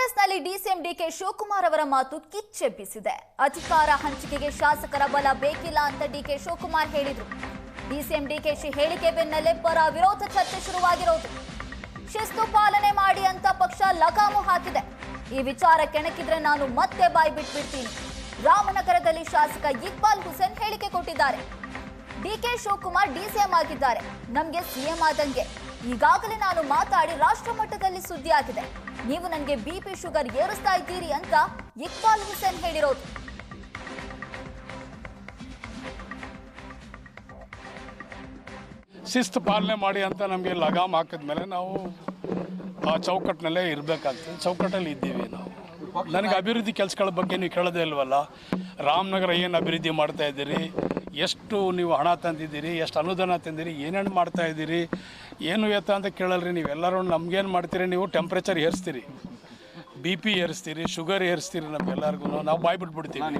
ಕಾಂಗ್ರೆಸ್ನಲ್ಲಿ DCM DK Shivakumar ಅವರ ಮಾತು ಕಿಚ್ಚೆಬ್ಬಿಸಿದೆ. ಅಧಿಕಾರ ಹಂಚಿಕೆಗೆ ಶಾಸಕರ ಬಲ ಬೇಕಿಲ್ಲ ಅಂತ ಡಿಕೆ ಶಿವಕುಮಾರ್ ಹೇಳಿದ್ರು. ಡಿಸಿಎಂ ಡಿಕೆಶಿ ಹೇಳಿಕೆ ಬೆನ್ನಲ್ಲೇ ಪರ ವಿರೋಧ ಚರ್ಚೆ ಶುರುವಾಗಿರೋದು. ಶಿಸ್ತು ಪಾಲನೆ ಮಾಡಿ ಅಂತ ಪಕ್ಷ ಲಗಾಮು ಹಾಕಿದೆ. ಈ ವಿಚಾರ ಕೆಣಕಿದ್ರೆ ನಾನು ಮತ್ತೆ ಬಾಯಿ ಬಿಟ್ಬಿಡ್ತೀನಿ. ರಾಮನಗರದಲ್ಲಿ ಶಾಸಕ ಇಕ್ಬಾಲ್ ಹುಸೇನ್ ಹೇಳಿಕೆ ಕೊಟ್ಟಿದ್ದಾರೆ. ಡಿಕೆ ಶಿವಕುಮಾರ್ ಡಿಸಿಎಂ ಆಗಿದ್ದಾರೆ, ನಮ್ಗೆ ಸಿಎಂ ಆದಂಗೆ. ಈಗಾಗಲೇ ನಾನು ಮಾತಾಡಿ ರಾಷ್ಟ್ರ ಮಟ್ಟದಲ್ಲಿ ಸುದ್ದಿ ಆಗಿದೆ. ನೀವು ನನಗೆ ಬಿಪಿ ಶುಗರ್ ಏರಿಸ್ತಾ ಇದ್ದೀರಿ ಅಂತ ಇಕ್ಬಾಲ್ ಹುಸೇನ್ ಹೇಳಿರೋದು. ಶಿಸ್ತು ಪಾಲನೆ ಮಾಡಿ ಅಂತ ನಮಗೆ ಲಗಾಮ್ ಹಾಕಿದ್ಮೇಲೆ ನಾವು ಆ ಚೌಕಟ್ಟಿನಲ್ಲೇ ಇರಬೇಕಾಗ್ತದೆ. ಚೌಕಟ್ಟಲ್ಲಿ ಇದ್ದೀವಿ ನಾವು. ನನಗೆ ಅಭಿವೃದ್ಧಿ ಕೆಲಸಗಳ ಬಗ್ಗೆ ನೀವು ಕೇಳೋದೇ ಇಲ್ವಲ್ಲ. ರಾಮನಗರ ಏನು ಅಭಿವೃದ್ಧಿ ಮಾಡ್ತಾ ಇದ್ದೀರಿ, ಎಷ್ಟು ನೀವು ಹಣ ತಂದಿದ್ದೀರಿ, ಎಷ್ಟು ಅನುದಾನ ತಂದಿರಿ, ಏನೇನು ಮಾಡ್ತಾ ಇದ್ದೀರಿ, ಏನು ಎತ್ತ ಅಂತ ಕೇಳಲ್ರಿ. ನೀವೆಲ್ಲರೂ ನಮಗೇನು ಮಾಡ್ತೀರಿ, ನೀವು ಟೆಂಪ್ರೇಚರ್ ಏರಿಸ್ತೀರಿ, ಬಿ ಪಿ ಏರಿಸ್ತೀರಿ, ಶುಗರ್ ಏರಿಸ್ತೀರಿ. ನಮಗೆಲ್ಲರಿಗೂ ನಾವು ಬಾಯ್ ಬಿಟ್ಬಿಡ್ತೀವಿ.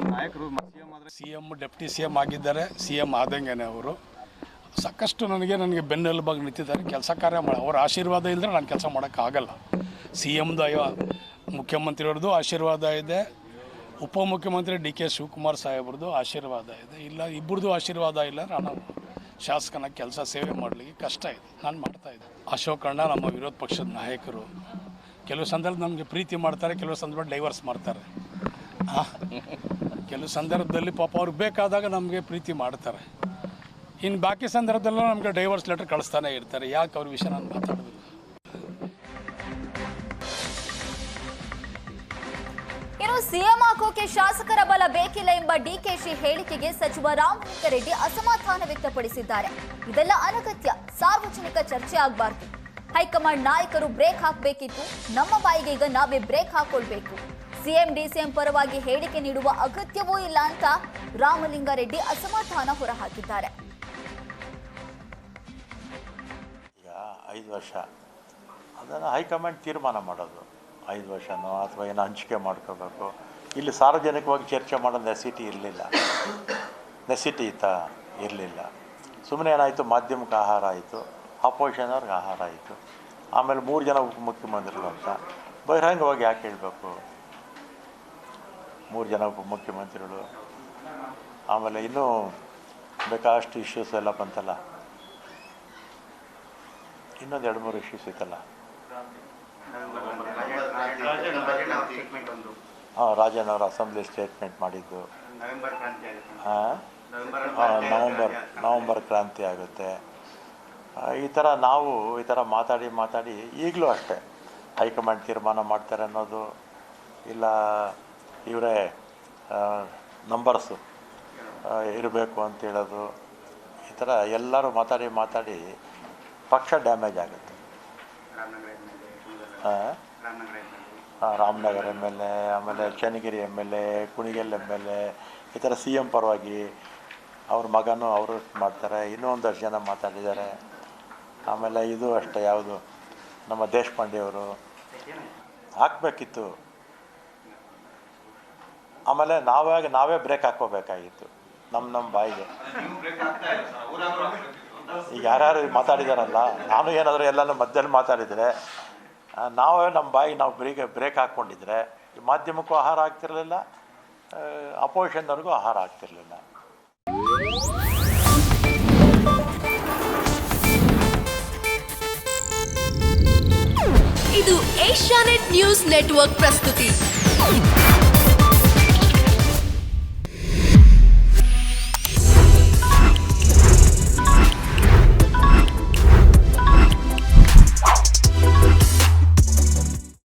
CM ಡೆಪ್ಟಿ CM ಆಗಿದ್ದಾರೆ, CM ಆದಂಗೆ ಅವರು ಸಾಕಷ್ಟು ನನಗೆ ಬೆನ್ನೆಲುಬಾಗಿ ನಿಂತಿದ್ದಾರೆ. ಕೆಲಸ ಕಾರ್ಯ ಅವ್ರ ಆಶೀರ್ವಾದ ಇಲ್ಲದ್ರೆ ನಾನು ಕೆಲಸ ಮಾಡೋಕ್ಕಾಗಲ್ಲ. CMದು ಮುಖ್ಯಮಂತ್ರಿಯವ್ರದ್ದು ಆಶೀರ್ವಾದ ಇದೆ, ಉಪಮುಖ್ಯಮಂತ್ರಿ DK ಶಿವಕುಮಾರ್ ಸಾಹೇಬ್ರದ್ದು ಆಶೀರ್ವಾದ ಇದೆ. ಇಲ್ಲ ಇಬ್ಬರದು ಆಶೀರ್ವಾದ ಇಲ್ಲ, ನಾನು ಶಾಸಕನ ಕೆಲಸ ಸೇವೆ ಮಾಡಲಿಕ್ಕೆ ಕಷ್ಟ ಇದೆ. ನಾನು ಮಾಡ್ತಾಯಿದ್ದೆ. ಅಶೋಕ್ ಅಣ್ಣ ನಮ್ಮ ವಿರೋಧ ಪಕ್ಷದ ನಾಯಕರು. ಕೆಲವು ಸಂದರ್ಭ ನಮಗೆ ಪ್ರೀತಿ ಮಾಡ್ತಾರೆ, ಕೆಲವು ಸಂದರ್ಭ ಡೈವರ್ಸ್ ಮಾಡ್ತಾರೆ. ಕೆಲವು ಸಂದರ್ಭದಲ್ಲಿ ಪಾಪ ಅವ್ರಿಗೆ ಬೇಕಾದಾಗ ನಮಗೆ ಪ್ರೀತಿ ಮಾಡ್ತಾರೆ, ಇನ್ನು ಬಾಕಿ ಸಂದರ್ಭದಲ್ಲೂ ನಮಗೆ ಡೈವರ್ಸ್ ಲೆಟರ್ ಕಳಿಸ್ತಾನೆ ಇರ್ತಾರೆ. ಯಾಕೆ ಅವ್ರ ವಿಷಯ ನಾನು ಮಾತಾಡೋದು? ಇನ್ನು ಸಿಎಂ ಆಗೋಕೆ ಶಾಸಕರ ಬಲ ಬೇಕಿಲ್ಲ ಎಂಬ ಡಿಕೆಶಿ ಹೇಳಿಕೆಗೆ ಸಚಿವ ರಾಮಲಿಂಗಾರೆಡ್ಡಿ ಅಸಮಾಧಾನ ವ್ಯಕ್ತಪಡಿಸಿದ್ದಾರೆ. ಇದೆಲ್ಲ ಅನಗತ್ಯ, ಸಾರ್ವಜನಿಕ ಚರ್ಚೆ ಆಗಬಾರ್ದು. ಹೈಕಮಾಂಡ್ ನಾಯಕರು ಬ್ರೇಕ್ ಹಾಕಬೇಕಿತ್ತು, ನಮ್ಮ ಬಾಯಿಗೆ ಈಗ ನಾವೇ ಬ್ರೇಕ್ ಹಾಕೊಳ್ಬೇಕು. ಸಿಎಂ ಡಿಸಿಎಂ ಪರವಾಗಿ ಹೇಳಿಕೆ ನೀಡುವ ಅಗತ್ಯವೂ ಇಲ್ಲ ಅಂತ ರಾಮಲಿಂಗಾರೆಡ್ಡಿ ಅಸಮಾಧಾನ ಹೊರಹಾಕಿದ್ದಾರೆ. ಈಗ 5 ವರ್ಷ ಅದನ್ನು ಹೈಕಮಾಂಡ್ ತೀರ್ಮಾನ ಮಾಡೋದು. 5 ವರ್ಷನೋ ಅಥವಾ ಏನೋ ಹಂಚಿಕೆ ಮಾಡ್ಕೋಬೇಕು. ಇಲ್ಲಿ ಸಾರ್ವಜನಿಕವಾಗಿ ಚರ್ಚೆ ಮಾಡೋ ನೆಸಿಟಿ ಇರಲಿಲ್ಲ. ಸುಮ್ಮನೆ ಏನಾಯಿತು, ಮಾಧ್ಯಮಕ್ಕೆ ಆಹಾರ ಆಯಿತು, ಅಪೋಸಿಷನವ್ರಿಗೆ ಆಹಾರ ಆಯಿತು. ಆಮೇಲೆ 3 ಜನ ಉಪಮುಖ್ಯಮಂತ್ರಿಗಳು ಅಂತ ಬಹಿರಂಗವಾಗಿ ಯಾಕೆ ಹೇಳಬೇಕು? 3 ಜನ ಉಪಮುಖ್ಯಮಂತ್ರಿಗಳು, ಆಮೇಲೆ ಇನ್ನೂ ಬೇಕಾದಷ್ಟು ಇಶ್ಯೂಸ್ ಎಲ್ಲ ಬಂತಲ್ಲ, ಇನ್ನೊಂದು 2-3 ಇಶ್ಯೂಸ್ ಇತ್ತಲ್ಲ. ರಾಜನ್ ಅವರು ಅಸೆಂಬ್ಲಿ ಸ್ಟೇಟ್ಮೆಂಟ್ ಮಾಡಿದ್ದು, ನವೆಂಬರ್ ಕ್ರಾಂತಿ ಆಗುತ್ತೆ. ಈ ಥರ ಮಾತಾಡಿ ಈಗಲೂ ಅಷ್ಟೇ ಹೈಕಮಾಂಡ್ ತೀರ್ಮಾನ ಮಾಡ್ತಾರೆ ಅನ್ನೋದು, ಇಲ್ಲ ಇವರೇ ನಂಬರ್ಸು ಇರಬೇಕು ಅಂತ ಹೇಳೋದು, ಈ ಥರ ಎಲ್ಲರೂ ಮಾತಾಡಿ ಪಕ್ಷ ಡ್ಯಾಮೇಜ್ ಆಗುತ್ತೆ. ರಾಮನಗರ MLA, ಆಮೇಲೆ ಚನ್ನಗಿರಿ MLA, ಕುಣಿಗಲ್ MLA, ಈ ಥರ CM ಪರವಾಗಿ ಅವ್ರ ಮಗನೂ ಅವರು ಮಾಡ್ತಾರೆ. ಇನ್ನೂ ಒಂದಷ್ಟು ಜನ ಮಾತಾಡಿದ್ದಾರೆ. ಆಮೇಲೆ ಇದು ಅಷ್ಟೇ, ಯಾವುದು ನಮ್ಮ ದೇಶಪಾಂಡೆಯವರು ಹಾಕಬೇಕಿತ್ತು. ಆಮೇಲೆ ನಾವೇ ಬ್ರೇಕ್ ಹಾಕ್ಕೋಬೇಕಾಗಿತ್ತು ನಮ್ಮ ಬಾಯಿಗೆ. ಈಗ ಯಾರ್ಯಾರು ಮಾತಾಡಿದಾರಲ್ಲ, ನಾನು ಏನಾದರೂ ಎಲ್ಲನೂ ಮಧ್ಯದಲ್ಲಿ ಮಾತಾಡಿದರೆ, ನಾವೇ ನಮ್ಮ ಬಾಯಿಗೆ ನಾವು ಬ್ರೇಕ್ ಹಾಕ್ಕೊಂಡಿದ್ರೆ ಈ ಮಾಧ್ಯಮಕ್ಕೂ ಆಹಾರ ಆಗ್ತಿರಲಿಲ್ಲ, ಅಪೋಸಿಷನ್ನವ್ರಿಗೂ ಆಹಾರ ಆಗ್ತಿರಲಿಲ್ಲ. ಇದು ಏಷ್ಯಾನೆಟ್ ನ್ಯೂಸ್ ನೆಟ್ವರ್ಕ್ ಪ್ರಸ್ತುತಿ.